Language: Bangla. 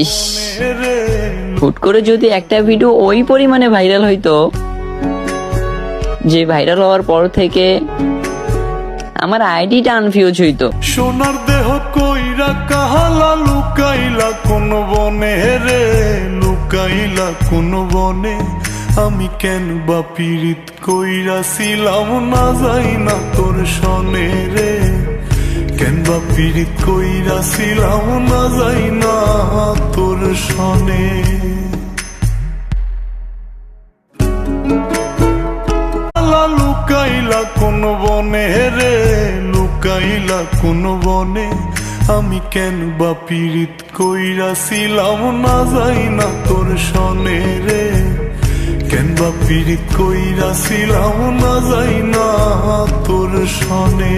ইস, হুট করে যদি একটা ভিডিও ওই পরিমাণে ভাইরাল হইতো যে ভাইরাল হওয়ার পর থেকে আমার আইডিটা আনফিউজ হইতো। সোনার দেহ কইরা কাহালা লুকাইলা কোন বনে রে, লুকাইলা কোন বনে। আমি কেন বা পীড়িত কইরা ছিলাম না যাই না তোর সনে রে, কেন বা পীড়িত কইরা ছিলাম না যাই না তোর সনে। লুকাইলা কোন বনে রে, লুকাইলা কোন বনে। আমি কেন বা পীড়িত কইরা ছিলাম না যাই না তোর সনে রে, কেন বা পীড়িত কইরা ছিলাম না যাই না তোর সনে।